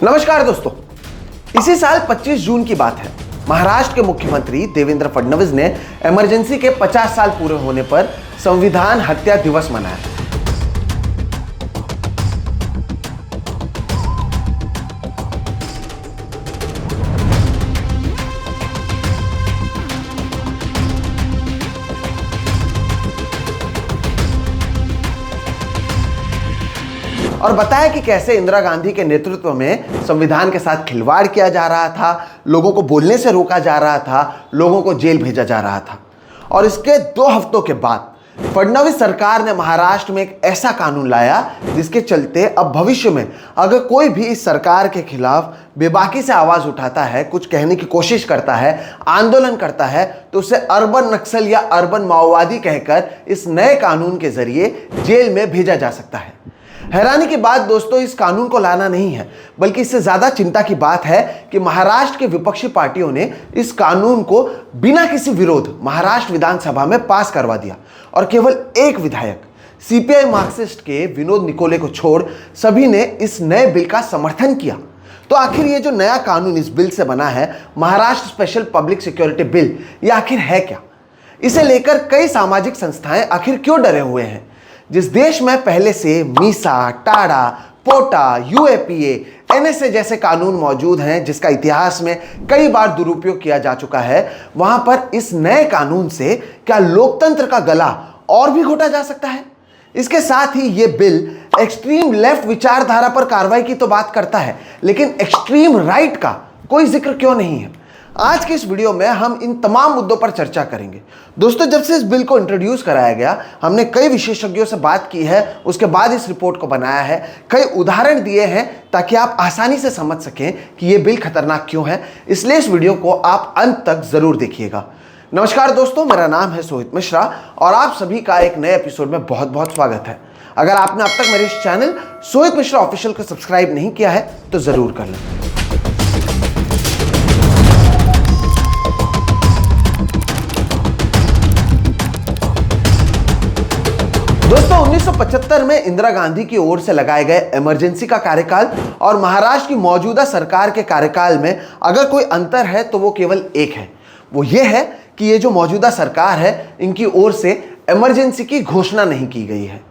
नमस्कार दोस्तों, इसी साल 25 जून की बात है। महाराष्ट्र के मुख्यमंत्री देवेंद्र फडणवीस ने इमरजेंसी के 50 साल पूरे होने पर संविधान हत्या दिवस मनाया। और बताया कि कैसे इंदिरा गांधी के नेतृत्व में संविधान के साथ खिलवाड़ किया जा रहा था, लोगों को बोलने से रोका जा रहा था, लोगों को जेल भेजा जा रहा था। और इसके 2 हफ्तों के बाद फडणवीस सरकार ने महाराष्ट्र में एक ऐसा कानून लाया जिसके चलते अब भविष्य में अगर कोई भी इस सरकार के खिलाफ बेबाकी से आवाज उठाता है, कुछ कहने की कोशिश करता है, आंदोलन करता है, तो उसे अर्बन नक्सल या अर्बन माओवादी कहकर इस नए कानून के जरिए जेल में भेजा जा सकता है। हैरानी की बात दोस्तों इस कानून को लाना नहीं है, बल्कि इससे ज्यादा चिंता की बात है कि महाराष्ट्र के विपक्षी पार्टियों ने इस कानून को बिना किसी विरोध महाराष्ट्र विधानसभा में पास करवा दिया और केवल एक विधायक सीपीआई मार्क्सिस्ट के विनोद निकोले को छोड़ सभी ने इस नए बिल का समर्थन किया। तो आखिर ये जो नया कानून इस बिल से बना है, Maharashtra special public security bill, ये आखिर है क्या? इसे लेकर कई सामाजिक संस्थाएं आखिर क्यों डरे हुए हैं? जिस देश में पहले से मीसा, टाडा, पोटा, यूएपीए, एनएसए जैसे कानून मौजूद हैं, जिसका इतिहास में कई बार दुरुपयोग किया जा चुका है, वहां पर इस नए कानून से क्या लोकतंत्र का गला और भी घोटा जा सकता है? इसके साथ ही ये बिल एक्सट्रीम लेफ्ट विचारधारा पर कार्रवाई की तो बात करता है, लेकिन एक्सट्रीम राइट का कोई जिक्र क्यों नहीं है? आज की इस वीडियो में हम इन तमाम मुद्दों पर चर्चा करेंगे। दोस्तों, जब से इस बिल को इंट्रोड्यूस कराया गया, हमने कई विशेषज्ञों से बात की है, उसके बाद इस रिपोर्ट को बनाया है, कई उदाहरण दिए हैं ताकि आप आसानी से समझ सकें कि ये बिल खतरनाक क्यों है। इसलिए इस वीडियो को आप अंत तक जरूर देखिएगा। नमस्कार दोस्तों, मेरा नाम है सोहित मिश्रा और आप सभी का एक नए एपिसोड में बहुत बहुत स्वागत है। अगर आपने अब तक मेरे इस चैनल सोहित मिश्रा ऑफिशियल को सब्सक्राइब नहीं किया है तो जरूर कर लें। दोस्तों, 1975 में इंदिरा गांधी की ओर से लगाए गए इमरजेंसी का कार्यकाल और महाराष्ट्र की मौजूदा सरकार के कार्यकाल में अगर कोई अंतर है तो वो केवल एक है। वो ये है कि ये जो मौजूदा सरकार है, इनकी ओर से इमरजेंसी की घोषणा नहीं की गई है।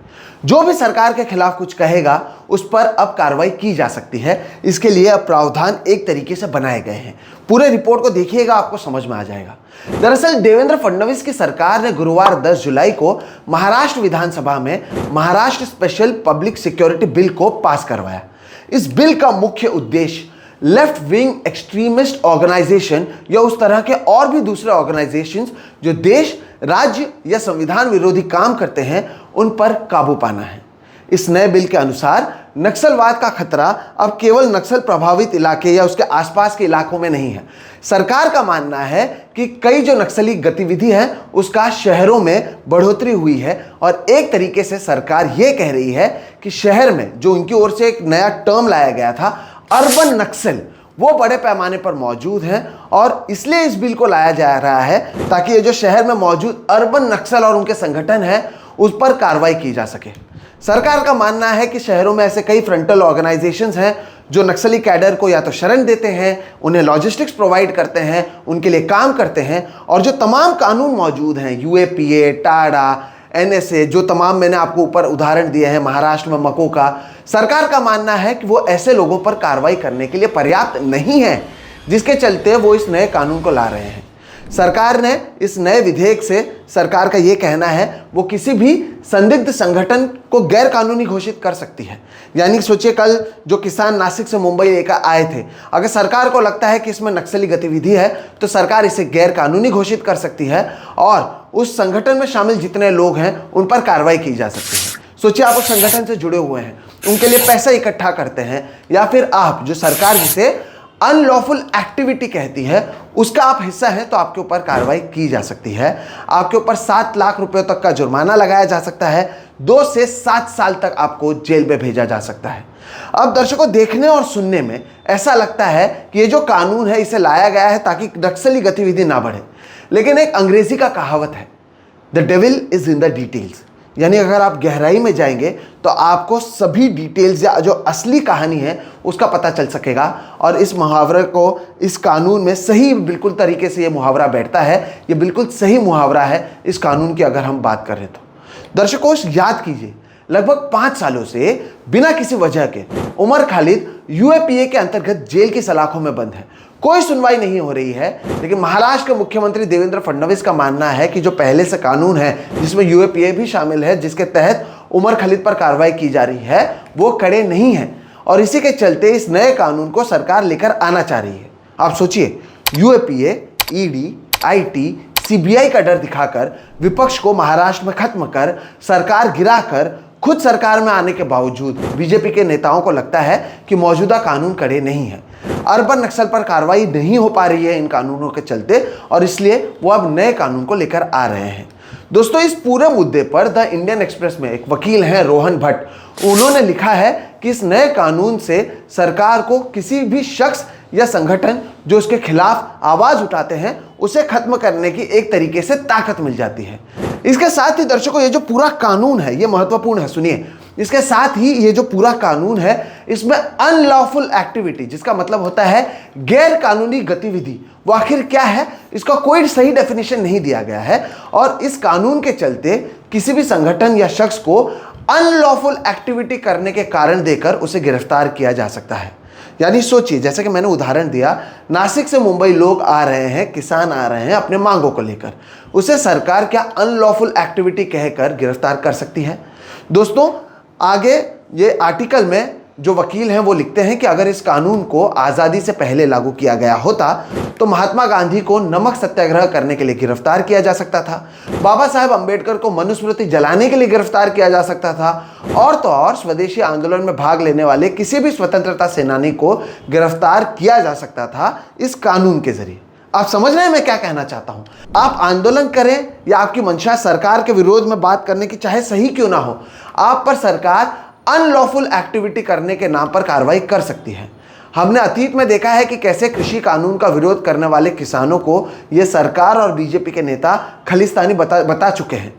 जो भी सरकार के खिलाफ कुछ कहेगा उस पर अब कार्रवाई की जा सकती है। इसके लिए अब प्रावधान एक तरीके से बनाए गए हैं। पूरे रिपोर्ट को देखिएगा, आपको समझ में आ जाएगा। दरअसल देवेंद्र फडणवीस की सरकार ने गुरुवार 10 जुलाई को महाराष्ट्र विधानसभा में Maharashtra special public security bill को पास करवाया। इस बिल का मुख्य उद्देश्य लेफ्ट विंग एक्सट्रीमिस्ट ऑर्गेनाइजेशन या उस तरह के और भी दूसरे ऑर्गेनाइजेशंस जो देश, राज्य या संविधान विरोधी काम करते हैं, उन पर काबू पाना है। इस नए बिल के अनुसार नक्सलवाद का खतरा अब केवल नक्सल प्रभावित इलाके या उसके आसपास के इलाकों में नहीं है। सरकार का मानना है कि कई जो नक्सली गतिविधि है उसका शहरों में बढ़ोतरी हुई है और एक तरीके से सरकार ये कह रही है कि शहर में जो उनकी ओर से एक नया टर्म लाया गया था, अर्बन नक्सल, वो बड़े पैमाने पर मौजूद हैं और इसलिए इस बिल को लाया जा रहा है ताकि ये जो शहर में मौजूद अर्बन नक्सल और उनके संगठन हैं उस पर कार्रवाई की जा सके। सरकार का मानना है कि शहरों में ऐसे कई फ्रंटल ऑर्गेनाइजेशंस हैं जो नक्सली कैडर को या तो शरण देते हैं, उन्हें लॉजिस्टिक्स प्रोवाइड करते हैं, उनके लिए काम करते हैं। और जो तमाम कानून मौजूद हैं, यूएपीए, टाडा, एनएसए, जो तमाम मैंने आपको ऊपर उदाहरण दिए हैं, महाराष्ट्र में मको का, सरकार का मानना है कि वो ऐसे लोगों पर कार्रवाई करने के लिए पर्याप्त नहीं है, जिसके चलते वो इस नए कानून को ला रहे हैं। सरकार ने इस नए विधेयक से, सरकार का ये कहना है, वो किसी भी संदिग्ध संगठन को गैर कानूनी घोषित कर सकती है। यानी सोचिए, कल जो किसान नासिक से मुंबई लेकर आए थे, अगर सरकार को लगता है कि इसमें नक्सली गतिविधि है तो सरकार इसे गैर कानूनी घोषित कर सकती है और उस संगठन में शामिल जितने लोग हैं उन पर कार्रवाई की जा सकती है। सोचिए, आप उस संगठन से जुड़े हुए हैं, उनके लिए पैसा इकट्ठा करते हैं, या फिर आप जो सरकार जिसे अनलॉफुल एक्टिविटी कहती है उसका आप हिस्सा हैं, तो आपके ऊपर कार्रवाई की जा सकती है। आपके ऊपर 7 लाख रुपए तक का जुर्माना लगाया जा सकता है, 2 से 7 साल तक आपको जेल में भेजा जा सकता है। अब दर्शकों, देखने और सुनने में ऐसा लगता है कि ये जो कानून है इसे लाया गया है ताकि नक्सली गतिविधि ना बढ़े, लेकिन एक अंग्रेजी का कहावत है, the devil is in the details, यानी अगर आप गहराई में जाएंगे तो आपको सभी डिटेल्स या जो असली कहानी है उसका पता चल सकेगा। और इस मुहावरे को, इस कानून में सही बिल्कुल तरीके से ये मुहावरा बैठता है। ये बिल्कुल सही मुहावरा है इस कानून की अगर हम बात करें तो। दर्शकों, याद कीजिए, लगभग 5 सालों से बिना किसी वजह के उमर खालिद यूएपीए के अंतर्गत जेल की सलाखों में बंद है। कोई सुनवाई नहीं हो रही है। लेकिन महाराष्ट्र के मुख्यमंत्री देवेंद्र फडणवीस का मानना है कि जो पहले से कानून है जिसमें यूएपीए भी शामिल है, जिसके तहत उमर खालिद पर कार्रवाई की जा रही है, वो कड़े नहीं है। और इसी के चलते इस नए कानून को सरकार लेकर आना चाह रही है। आप सोचिए, यूएपीए, ईडी, आईटी, सीबीआई का डर दिखाकर, विपक्ष को महाराष्ट्र में खत्म कर, सरकार गिराकर, खुद सरकार में आने के बावजूद बीजेपी के नेताओं को लगता है कि मौजूदा कानून कड़े नहीं है। अर्बन नक्सल पर कार्रवाई नहीं हो पा रही है इन कानूनों के चलते, और इसलिए वो अब नए कानून को लेकर आ रहे हैं। दोस्तों, इस पूरे मुद्दे पर द इंडियन एक्सप्रेस में एक वकील हैं रोहन भट्ट। उन्होंने लिखा है कि इस नए कानून से सरकार को किसी भी शख्स या संगठन जो उसके खिलाफ आवाज उठाते हैं उसे खत्म करने की एक तरीके से ताकत मिल जाती है। इसके साथ ही दर्शकों, ये जो पूरा कानून है ये महत्वपूर्ण है, सुनिए। इसके साथ ही ये जो पूरा कानून है इसमें अनलॉफुल एक्टिविटी, जिसका मतलब होता है गैर कानूनी गतिविधि, वो आखिर क्या है इसका कोई सही डेफिनेशन नहीं दिया गया है। और इस कानून के चलते किसी भी संगठन या शख्स को अनलॉफुल एक्टिविटी करने के कारण देकर उसे गिरफ्तार किया जा सकता है। यानी सोचिए, जैसे कि मैंने उदाहरण दिया, नासिक से मुंबई लोग आ रहे हैं, किसान आ रहे हैं अपने मांगों को लेकर, उसे सरकार क्या अनलॉफुल एक्टिविटी कहकर गिरफ्तार कर सकती है? दोस्तों, आगे ये आर्टिकल में जो वकील हैं वो लिखते हैं कि अगर इस कानून को आज़ादी से पहले लागू किया गया होता तो महात्मा गांधी को नमक सत्याग्रह करने के लिए गिरफ्तार किया जा सकता था, बाबा साहेब अंबेडकर को मनुस्मृति जलाने के लिए गिरफ्तार किया जा सकता था, और तो और स्वदेशी आंदोलन में भाग लेने वाले किसी भी स्वतंत्रता सेनानी को गिरफ्तार किया जा सकता था इस कानून के जरिए। आप समझ रहे हैं मैं क्या कहना चाहता हूं? आप आंदोलन करें या आपकी मंशा सरकार के विरोध में बात करने की चाहे सही क्यों ना हो, आप पर सरकार अनलॉफुल एक्टिविटी करने के नाम पर कार्रवाई कर सकती है। हमने अतीत में देखा है कि कैसे कृषि कानून का विरोध करने वाले किसानों को ये सरकार और बीजेपी के नेता खलिस्तानी बता चुके हैं।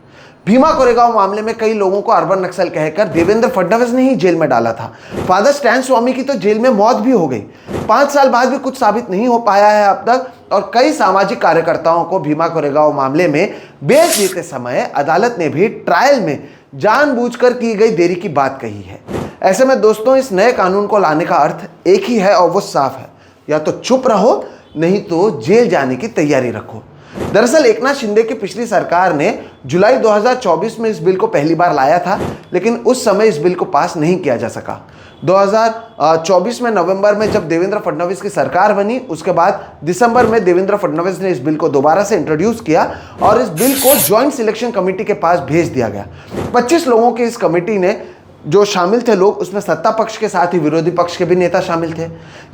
भीमा कोरेगांव मामले में कई लोगों को अर्बन नक्सल कहकर देवेंद्र फडणवीस ने ही जेल में डाला था। फादर स्टैन स्वामी की तो जेल में मौत भी हो गई। 5 साल बाद भी कुछ साबित नहीं हो पाया है अब तक, और कई सामाजिक कार्यकर्ताओं को भीमा कोरेगांव मामले में बेल देते समय अदालत ने भी ट्रायल में जानबूझकर की गई देरी की बात कही है। ऐसे में दोस्तों, इस नए कानून को लाने का अर्थ एक ही है और वो साफ है, या तो चुप रहो नहीं तो जेल जाने की तैयारी रखो। दरअसल एकनाथ शिंदे की पिछली सरकार ने जुलाई 2024 में इस बिल को पहली बार लाया था, लेकिन उस समय इस बिल को पास नहीं किया जा सका। 2024 में नवंबर में जब देवेंद्र फडणवीस की सरकार बनी, उसके बाद दिसंबर में देवेंद्र फडणवीस ने इस बिल को दोबारा से इंट्रोड्यूस किया और इस बिल को ज्वाइंट सिलेक्शन कमेटी के पास भेज दिया गया। 25 लोगों की इस कमेटी ने जो शामिल थे लोग, उसमें सत्ता पक्ष के साथ ही विरोधी पक्ष के भी नेता शामिल थे।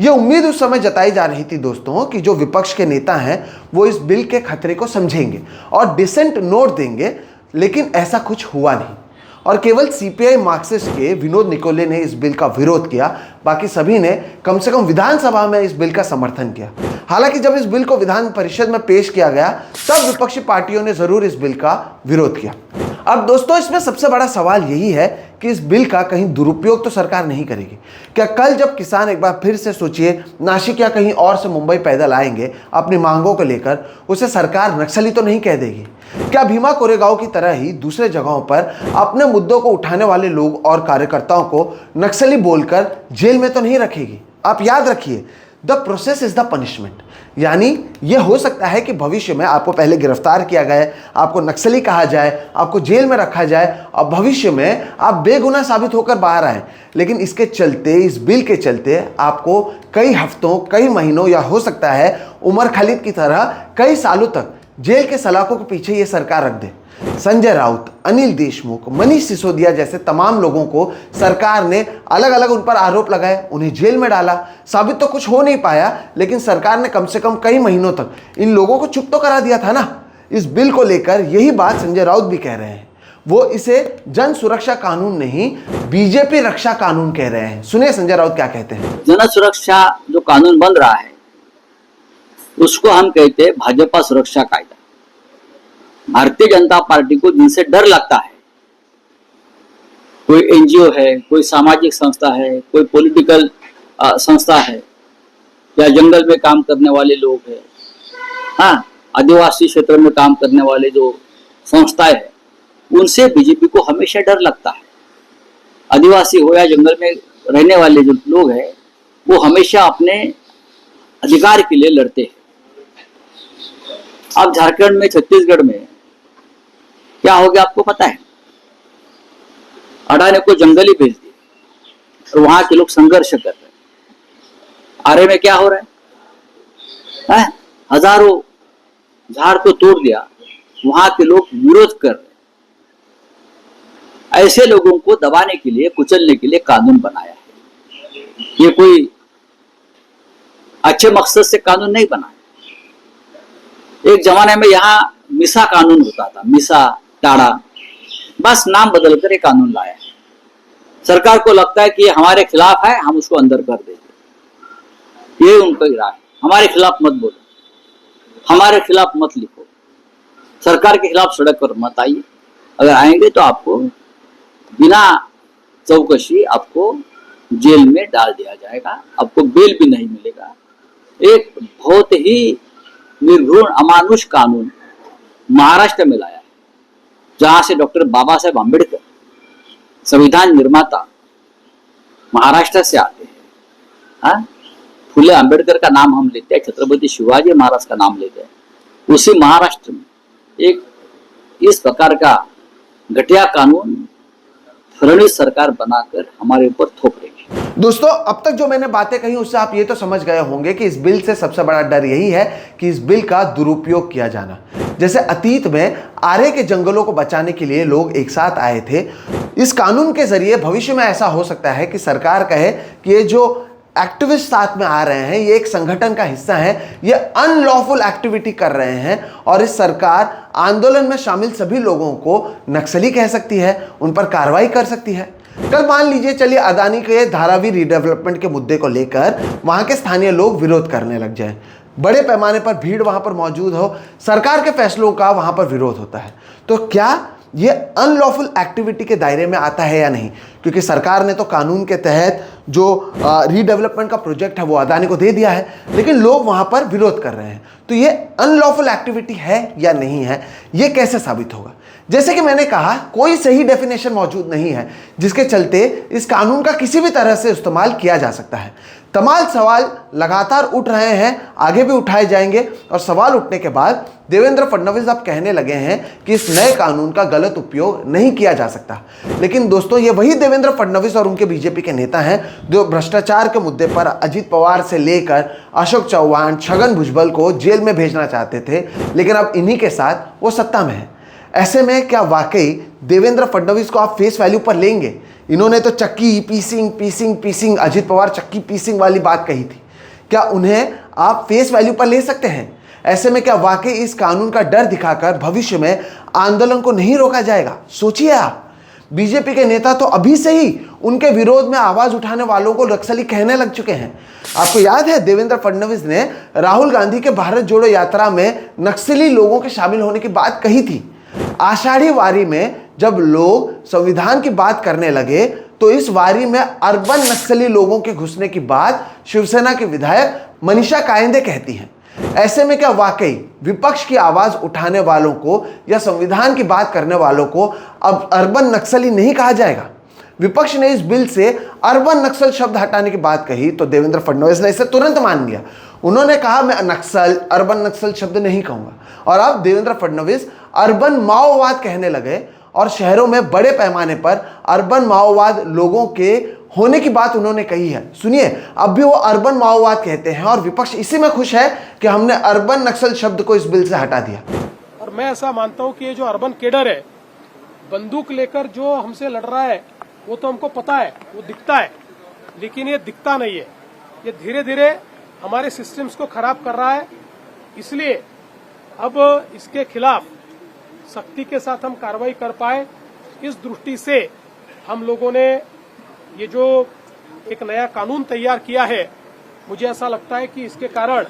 ये उम्मीद उस समय जताई जा रही थी दोस्तों कि जो विपक्ष के नेता हैं वो इस बिल के खतरे को समझेंगे और डिसेंट नोट देंगे, लेकिन ऐसा कुछ हुआ नहीं। और केवल सीपीआई मार्क्सिस्ट के विनोद निकोले ने इस बिल का विरोध किया, बाकी सभी ने कम से कम विधानसभा में इस बिल का समर्थन किया। हालांकि जब इस बिल को विधान परिषद में पेश किया गया तब विपक्षी पार्टियों ने जरूर इस बिल का विरोध किया। अब दोस्तों, इसमें सबसे बड़ा सवाल यही है कि इस बिल का कहीं दुरुपयोग तो सरकार नहीं करेगी क्या? कल जब किसान एक बार फिर से सोचिए नासिक या कहीं और से मुंबई पैदल आएंगे अपनी मांगों को लेकर, उसे सरकार नक्सली तो नहीं कह देगी? क्या भीमा कोरेगांव की तरह ही दूसरे जगहों पर अपने मुद्दों को उठाने वाले लोग और कार्यकर्ताओं को नक्सली बोलकर जेल में तो नहीं रखेगी? आप याद रखिए, the process is the punishment. यानी यह हो सकता है कि भविष्य में आपको पहले गिरफ्तार किया गया, आपको नक्सली कहा जाए, आपको जेल में रखा जाए और भविष्य में आप बेगुनाह साबित होकर बाहर आए, लेकिन इसके चलते, इस बिल के चलते आपको कई हफ्तों, कई महीनों या हो सकता है उमर खालिद की तरह कई सालों तक जेल के सलाखों के पीछे ये सरकार रख दे। संजय राउत, अनिल देशमुख, मनीष सिसोदिया जैसे तमाम लोगों को सरकार ने अलग अलग उन पर आरोप लगाए, उन्हें जेल में डाला। साबित तो कुछ हो नहीं पाया, लेकिन सरकार ने कम से कम कई महीनों तक इन लोगों को चुप तो करा दिया था ना। इस बिल को लेकर यही बात संजय राउत भी कह रहे हैं। वो इसे जन सुरक्षा कानून नहीं, बीजेपी रक्षा कानून कह रहे हैं। सुनिए संजय राउत क्या कहते हैं। जन सुरक्षा जो कानून बन रहा है उसको हम कहते हैं भाजपा सुरक्षा कायदा। भारतीय जनता पार्टी को जिनसे डर लगता है कोई एनजीओ है, कोई सामाजिक संस्था है, कोई पॉलिटिकल संस्था है, या जंगल में काम करने वाले लोग हैं, हाँ, आदिवासी क्षेत्र में काम करने वाले जो संस्थाएं हैं, उनसे बीजेपी को हमेशा डर लगता है। आदिवासी हो या जंगल में रहने वाले जो लोग हैं, वो हमेशा अपने अधिकार के लिए लड़ते हैं। अब झारखंड में, छत्तीसगढ़ में क्या हो गया आपको पता है? अडानी को जंगल ही भेज दिया और वहां के लोग संघर्ष कर रहे हैं। आरे में क्या हो रहा है? हजारों झाड़ को तोड़ दिया, वहां के लोग विरोध कर रहे हैं। ऐसे लोगों को दबाने के लिए, कुचलने के लिए कानून बनाया है। ये कोई अच्छे मकसद से कानून नहीं बना है। एक जमाने में यहाँ मिसा कानून होता था, मिसा टाड़ा, बस नाम बदलकर ये कानून लाया है। सरकार को लगता है कि ये हमारे खिलाफ है, हम उसको अंदर कर देंगे। ये उनका इरादा है। हमारे खिलाफ मत बोलो, हमारे खिलाफ मत लिखो, सरकार के खिलाफ सड़क पर मत आइए। अगर आएंगे तो आपको बिना चौकसी आपको जेल में डाल दिया जाएगा, आपको बेल भी नहीं मिलेगा। एक बहुत ही निर्घृण अमानुष कानून महाराष्ट्र में लाया है, जहां से डॉक्टर बाबा साहेब अम्बेडकर, संविधान निर्माता, महाराष्ट्र से आते हैं। हाँ, फुले अम्बेडकर का नाम हम लेते हैं, छत्रपति शिवाजी महाराज का नाम लेते हैं। उसी महाराष्ट्र में एक इस प्रकार का घटिया कानून फडणवीस सरकार बनाकर हमारे ऊपर थोप रही है। दोस्तों, अब तक जो मैंने बातें कही उससे आप ये तो समझ गए होंगे कि इस बिल से सबसे बड़ा डर यही है कि इस बिल का दुरुपयोग किया जाना। जैसे अतीत में आरे के जंगलों को बचाने के लिए लोग एक साथ आए थे, इस कानून के जरिए भविष्य में ऐसा हो सकता है कि सरकार कहे कि ये जो एक्टिविस्ट साथ में आ रहे हैं, ये एक संगठन का हिस्सा है, ये अनलॉफुल एक्टिविटी कर रहे हैं, और इस सरकार आंदोलन में शामिल सभी लोगों को नक्सली कह सकती है, उन पर कार्रवाई कर सकती है। कल मान लीजिए, चलिए अदानी के धारावी रीडेवलपमेंट के मुद्दे को लेकर वहां के स्थानीय लोग विरोध करने लग जाए, बड़े पैमाने पर भीड़ वहां पर मौजूद हो, सरकार के फैसलों का वहां पर विरोध होता है, तो क्या ये अनलॉफुल एक्टिविटी के दायरे में आता है या नहीं? क्योंकि सरकार ने तो कानून के तहत जो रीडेवलपमेंट का प्रोजेक्ट है वो अदानी को दे दिया है, लेकिन लोग वहां पर विरोध कर रहे हैं, तो ये अनलॉफुल एक्टिविटी है या नहीं है, ये कैसे साबित होगा? जैसे कि मैंने कहा, कोई सही डेफिनेशन मौजूद नहीं है जिसके चलते इस कानून का किसी भी तरह से इस्तेमाल किया जा सकता है। तमाम सवाल लगातार उठ रहे हैं, आगे भी उठाए जाएंगे, और सवाल उठने के बाद देवेंद्र फडणवीस अब कहने लगे हैं कि इस नए कानून का गलत उपयोग नहीं किया जा सकता। लेकिन दोस्तों, ये वही देवेंद्र फडणवीस और उनके बीजेपी के नेता हैं जो भ्रष्टाचार के मुद्दे पर अजित पवार से लेकर अशोक चौहान, छगन भुजबल को जेल में भेजना चाहते थे, लेकिन अब इन्हीं के साथ वो सत्ता में है। ऐसे में क्या वाकई देवेंद्र फडणवीस को आप फेस वैल्यू पर लेंगे? इन्होंने तो चक्की पीसिंग अजित पवार चक्की पीसिंग वाली बात कही थी, क्या उन्हें आप फेस वैल्यू पर ले सकते हैं? ऐसे में क्या वाकई इस कानून का डर दिखाकर भविष्य में आंदोलन को नहीं रोका जाएगा? सोचिए आप, बीजेपी के नेता तो अभी से ही उनके विरोध में आवाज उठाने वालों को नक्सली कहने लग चुके हैं। आपको याद है, देवेंद्र फडणवीस ने राहुल गांधी के भारत जोड़ो यात्रा में नक्सली लोगों के शामिल होने की बात कही थी। आषाढ़ी वारी में जब लोग संविधान की बात करने लगे, तो इस वारी में अर्बन नक्सली लोगों के घुसने की बात शिवसेना के विधायक मनीषा कायंदे कहती हैं। ऐसे में क्या वाकई विपक्ष की आवाज उठाने वालों को या संविधान की बात करने वालों को अब अर्बन नक्सली नहीं कहा जाएगा? विपक्ष ने इस बिल से अर्बन नक्सल शब्द हटाने की बात कही तो देवेंद्र फडणवीस ने इसे तुरंत मान लिया। उन्होंने कहा, मैं नक्सल, अर्बन नक्सल शब्द नहीं कहूंगा, और अब देवेंद्र फडणवीस अर्बन माओवाद कहने लगे, और शहरों में बड़े पैमाने पर अर्बन माओवाद लोगों के होने की बात उन्होंने कही है। सुनिए, अब भी वो अर्बन माओवाद कहते हैं, और विपक्ष इसी में खुश है कि हमने अर्बन नक्सल शब्द को इस बिल से हटा दिया। और मैं ऐसा मानता हूं कि ये जो अर्बन केडर है, बंदूक लेकर जो हमसे लड़ रहा है, वो तो हमको पता है, वो दिखता है, लेकिन ये दिखता नहीं है। ये धीरे धीरे हमारे सिस्टम्स को खराब कर रहा है। इसलिए अब इसके खिलाफ सख्ती के साथ हम कार्रवाई कर पाए, इस दृष्टि से हम लोगों ने ये जो एक नया कानून तैयार किया है, मुझे ऐसा लगता है कि इसके कारण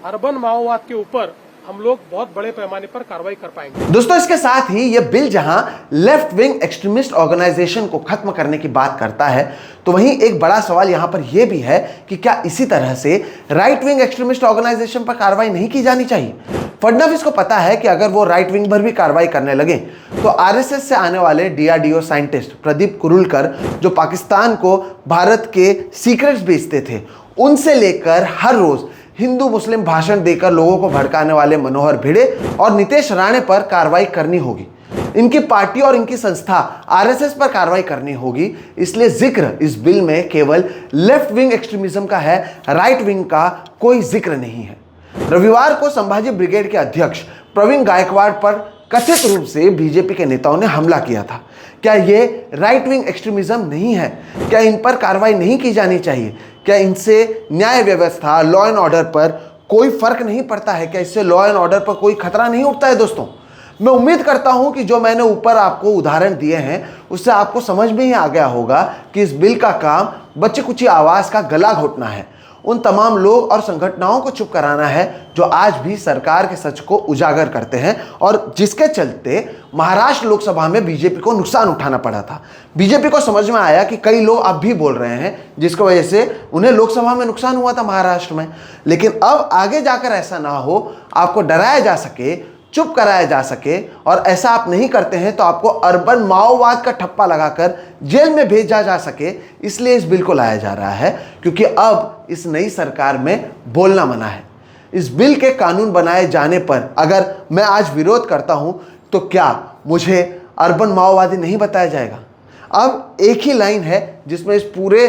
अर्बन माओवाद के ऊपर हम लोग बहुत बड़े पैमाने पर कार्रवाई कर पाएंगे। दोस्तों, इसके साथ ही यह बिल जहां लेफ्ट विंग एक्सट्रीमिस्ट ऑर्गेनाइजेशन को खत्म करने की बात करता है, तो वहीं एक बड़ा सवाल यहां पर यह भी है कि क्या इसी तरह से राइट विंग एक्सट्रीमिस्ट ऑर्गेनाइजेशन पर कार्रवाई नहीं की जानी चाहिए? फडणवीस को पता है कि अगर वो राइट विंग पर भी कार्रवाई करने लगे तो आरएसएस से आने वाले डीआरडीओ साइंटिस्ट प्रदीप कुरुलकर, जो पाकिस्तान को भारत के सीक्रेट्स बेचते थे, उनसे लेकर हर रोज हिंदू मुस्लिम भाषण देकर लोगों को भड़काने वाले मनोहर भिड़े और नितेश राणे पर कार्रवाई करनी होगी। इनकी पार्टी और इनकी संस्था आरएसएस पर कार्रवाई करनी होगी। इसलिए जिक्र इस बिल में केवल लेफ्ट विंग एक्सट्रीमिज्म का है, राइट विंग का कोई जिक्र नहीं है। रविवार को संभाजी ब्रिगेड के अध्यक्ष प्रवीण गायकवाड़ पर कथित रूप से बीजेपी के नेताओं ने हमला किया था। क्या ये राइट विंग एक्सट्रीमिज्म नहीं है? क्या इन पर कार्रवाई नहीं की जानी चाहिए? क्या इनसे न्याय व्यवस्था, लॉ एंड ऑर्डर पर कोई फर्क नहीं पड़ता है? क्या इससे लॉ एंड ऑर्डर पर कोई खतरा नहीं उठता है? दोस्तों, मैं उम्मीद करता हूं कि जो मैंने ऊपर आपको उदाहरण दिए हैं उससे आपको समझ में ही आ गया होगा कि इस बिल का काम बच्चे कुची आवाज का गला घोटना है, उन तमाम लोग और संगठनों को चुप कराना है जो आज भी सरकार के सच को उजागर करते हैं और जिसके चलते महाराष्ट्र लोकसभा में बीजेपी को नुकसान उठाना पड़ा था। बीजेपी को समझ में आया कि कई लोग अब भी बोल रहे हैं जिसकी वजह से उन्हें लोकसभा में नुकसान हुआ था महाराष्ट्र में, लेकिन अब आगे जाकर ऐसा ना हो, आपको डराया जा सके, चुप कराया जा सके, और ऐसा आप नहीं करते हैं तो आपको अर्बन माओवाद का ठप्पा लगाकर जेल में भेजा जा सके, इसलिए इस बिल को लाया जा रहा है। क्योंकि अब इस नई सरकार में बोलना मना है। इस बिल के कानून बनाए जाने पर अगर मैं आज विरोध करता हूं तो क्या मुझे अर्बन माओवादी नहीं बताया जाएगा? अब एक ही लाइन है जिसमें इस पूरे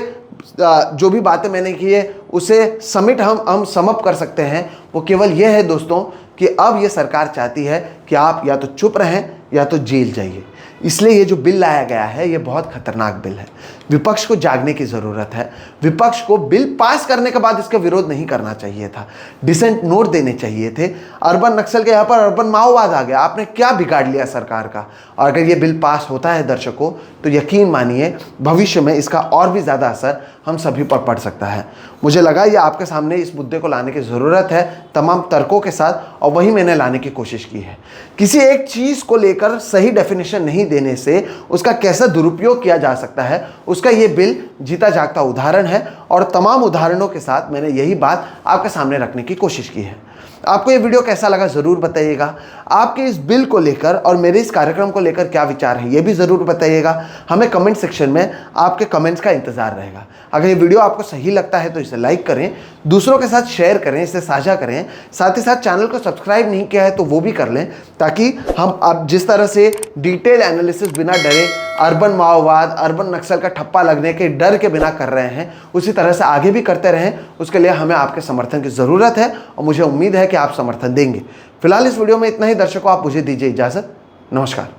जो भी बातें मैंने की है उसे समिट हम समअप कर सकते हैं। वो केवल यह है दोस्तों कि अब ये सरकार चाहती है कि आप या तो चुप रहें या तो जेल जाइए। इसलिए ये जो बिल लाया गया है ये बहुत खतरनाक बिल है। विपक्ष को जागने की ज़रूरत है। विपक्ष को बिल पास करने के बाद इसका विरोध नहीं करना चाहिए था, डिसेंट नोट देने चाहिए थे। अर्बन नक्सल के यहाँ पर अर्बन माओवाद आ गया, आपने क्या बिगाड़ लिया सरकार का? और अगर ये बिल पास होता है दर्शकों, तो यकीन मानिए भविष्य में इसका और भी ज़्यादा असर हम सभी पर पड़ सकता है। मुझे लगा ये आपके सामने इस मुद्दे को लाने की ज़रूरत है तमाम तर्कों के साथ, और वही मैंने लाने की कोशिश की है। किसी एक चीज़ को लेकर सही डेफिनेशन नहीं देने से उसका कैसा दुरुपयोग किया जा सकता है, उसका ये बिल जीता जागता उदाहरण है। और तमाम उदाहरणों के साथ मैंने यही बात आपके सामने रखने की कोशिश की है। आपको ये वीडियो कैसा लगा ज़रूर बताइएगा। आपके इस बिल को लेकर और मेरे इस कार्यक्रम को लेकर क्या विचार है ये भी ज़रूर बताइएगा। हमें कमेंट सेक्शन में आपके कमेंट्स का इंतज़ार रहेगा। अगर ये वीडियो आपको सही लगता है तो इसे लाइक करें, दूसरों के साथ शेयर करें, इसे साझा करें। साथ ही साथ चैनल को सब्सक्राइब नहीं किया है तो वो भी कर लें, ताकि हम अब जिस तरह से डिटेल एनालिसिस बिना डरे अर्बन माओवाद, अर्बन नक्सल का ठप्पा लगने के डर के बिना कर रहे हैं, उसी तरह से आगे भी करते रहें। उसके लिए हमें आपके समर्थन की ज़रूरत है और मुझे उम्मीद है कि आप समर्थन देंगे। फिलहाल इस वीडियो में इतना ही दर्शकों, आप मुझे दीजिए इजाज़त। नमस्कार।